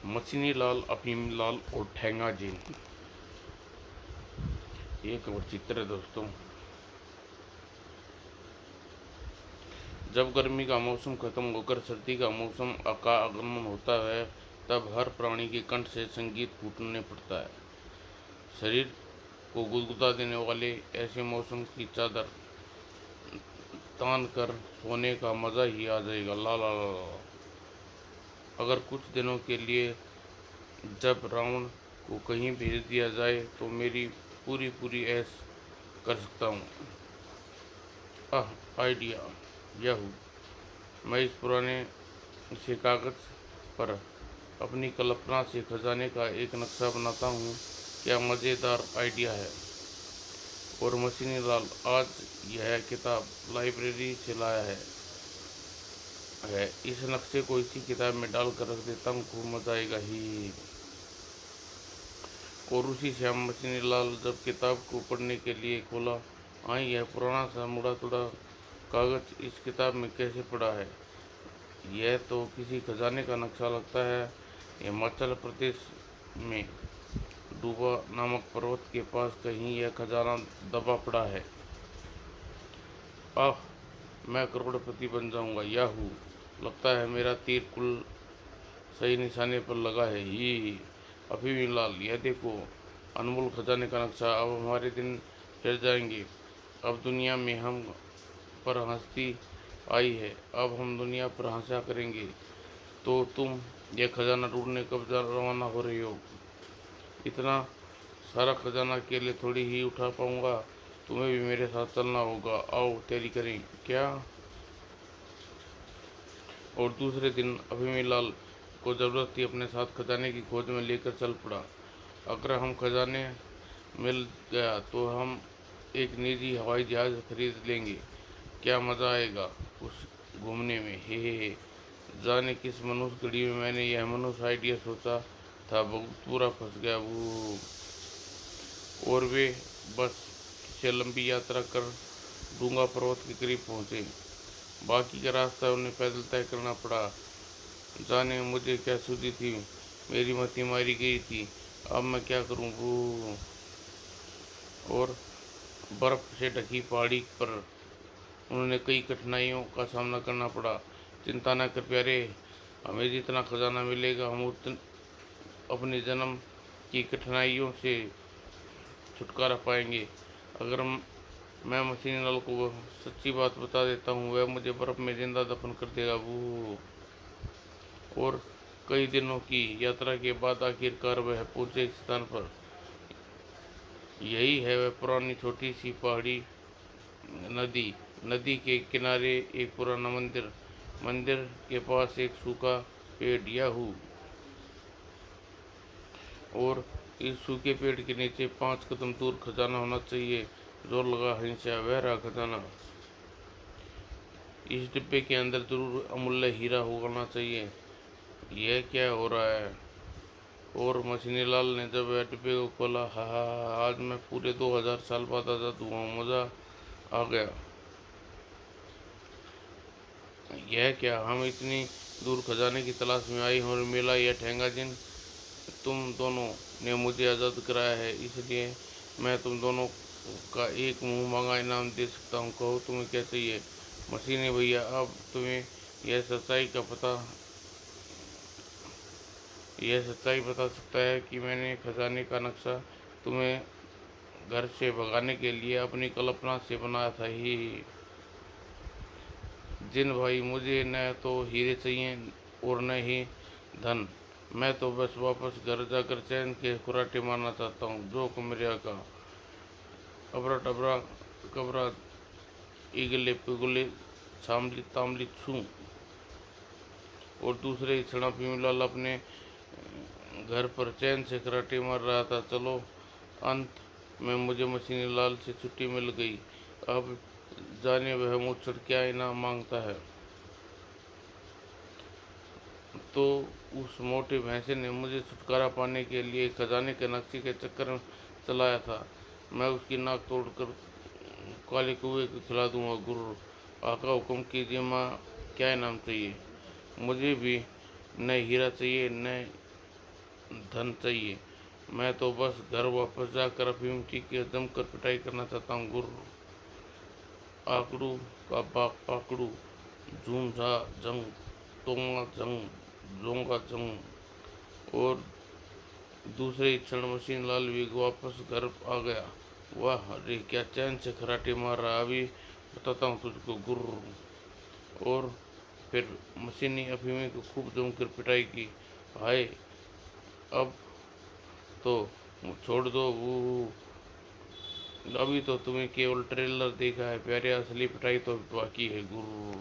मशीनी लाल, अफीम लाल और ठेंगा जीन। एक और चित्र है दोस्तों। जब गर्मी का मौसम खत्म होकर सर्दी का मौसम का आगमन होता है, तब हर प्राणी के कंठ से संगीत फूटने पड़ता है। शरीर को गुदगुदा देने वाले ऐसे मौसम की चादर तान कर सोने का मजा ही आ जाएगा। ला ला ला ला। अगर कुछ दिनों के लिए जब रावण को कहीं भेज दिया जाए तो मेरी पूरी पूरी ऐश कर सकता हूँ। Idea Yahoo. मैं इस पुराने से कागज पर अपनी कल्पना से खजाने का एक नक्शा बनाता हूँ। क्या मज़ेदार आइडिया है। और मशीनी लाल आज यह किताब लाइब्रेरी से लाया है। इस नक्शे को इसी किताब में डाल कर रख देता हूँ, खूब मजा आएगा ही। और उसी से हम मशीनी लाल जब किताब को पढ़ने के लिए खोला, आई यह पुराना सा मुड़ा तुड़ा कागज इस किताब में कैसे पड़ा है। यह तो किसी खजाने का नक्शा लगता है। हिमाचल प्रदेश में डूबा नामक पर्वत के पास कहीं यह खजाना दबा पड़ा है। आह, मैं करोड़पति बन जाऊंगा। याहू। लगता है मेरा तीर कुल सही निशाने पर लगा है ही। अभी भी लाल, यह देखो अनमोल खजाने का नक्शा। अब हमारे दिन फिर जाएंगे। अब दुनिया में हम पर हंसती आई है। अब हम दुनिया पर हंसा करेंगे। तो तुम यह खजाना ढूंढने कब रवाना हो रही हो। इतना सारा खजाना अकेले थोड़ी ही उठा पाऊंगा, तुम्हें भी मेरे साथ चलना होगा। आओ तैयारी करें क्या। और दूसरे दिन अभिमन्यु को जरूरत थी अपने साथ खजाने की खोज में लेकर चल पड़ा। अगर हम खजाने मिल गया तो हम एक निजी हवाई जहाज खरीद लेंगे। क्या मज़ा आएगा उस घूमने में। हे। जाने किस मनुष्य घड़ी में मैंने यह मनुष्य आइडिया सोचा था, बहुत पूरा फंस गया वो। और वे बस से लंबी यात्रा कर डूंगा पर्वत के करीब पहुंचे। बाकी का रास्ता उन्हें पैदल तय करना पड़ा। जाने मुझे क्या सूझी थी, मेरी मती मारी गई थी। अब मैं क्या करूं वो। और बर्फ से ढकी पहाड़ी पर उन्होंने कई कठिनाइयों का सामना करना पड़ा। चिंता न कर प्यारे, हमें जितना खजाना मिलेगा हम अपने जन्म की कठिनाइयों से छुटकारा पाएंगे। अगर मैं मशीन लाल को सच्ची बात बता देता हूँ, वह मुझे बर्फ में जिंदा दफन कर देगा वो। और कई दिनों की यात्रा के बाद आखिरकार वह पहुंचे इस स्थान पर। यही है वह पुरानी छोटी सी पहाड़ी नदी। नदी के किनारे एक पुराना मंदिर। मंदिर के पास एक सूखा पेड़ याहू। और इस सूखे पेड़ के नीचे 5 कदम दूर खजाना होना चाहिए। जोर लगा हिंसा, वह रहा खजाना। इस डिब्बे के अंदर जरूर अमूल्य हीरा होना चाहिए। यह क्या हो रहा है। और मशीनी लाल ने जब वह डिब्बे को खोला, हा हा हा, आज मैं पूरे 2000 साल बाद आजाद हुआ हूँ, मज़ा आ गया। यह क्या, हम इतनी दूर खजाने की तलाश में आई हूँ और मिला यह ठेंगा जिन। तुम दोनों ने मुझे आज़ाद कराया है, इसलिए मैं तुम दोनों का एक मुंह मांगा इनाम दे सकता हूँ। कहो तुम्हें क्या चाहिए। मशीनी भैया, अब तुम्हें यह सच्चाई का पता यह सच्चाई बता सकता है कि मैंने खजाने का नक्शा तुम्हें घर से भगाने के लिए अपनी कल्पना से बनाया था ही। जिन भाई, मुझे न तो हीरे चाहिए और न ही धन। मैं तो बस वापस घर जाकर चैन के खुराटे मारना चाहता हूँ। जो मेरे आका। अबरा डबरा कबरा, इगले पिगले, सामली तामली छू। और दूसरे ही क्षण भीमलाल अपने घर पर चैन से कराटे मार रहा था। चलो, अंत में मुझे मशीनी लाल से छुट्टी मिल गई। अब जाने वह मुझसे क्या इनाम मांगता है। तो उस मोटे भैंसे ने मुझे छुटकारा पाने के लिए खजाने के नक्शे के चक्कर में चलाया था। मैं उसकी नाक तोड़कर काले कुएं को खिला दूंगा। गुरु आका, हुक्म कीजिए। माँ, क्या इनाम चाहिए। मुझे भी न हीरा चाहिए न धन चाहिए। मैं तो बस घर वापस जाकर अफीम की जमकर पिटाई करना चाहता हूँ गुरु। आकड़ू का बाप पाकड़ू, झूम झा जंग, तोंगा जंग, जोंगा जंग। और दूसरे ही क्षण मशीन लाल भी वापस घर आ गया। वाह रे, क्या चैन से खराटे मार रहा, अभी बताता हूँ तुझको गुरु। और फिर मशीनी अफीमी को खूब जमकर पिटाई की। हाय, अब तो छोड़ दो वो, अभी तो तुम्हें केवल ट्रेलर देखा है प्यारे, असली पिटाई तो बाकी है गुरु।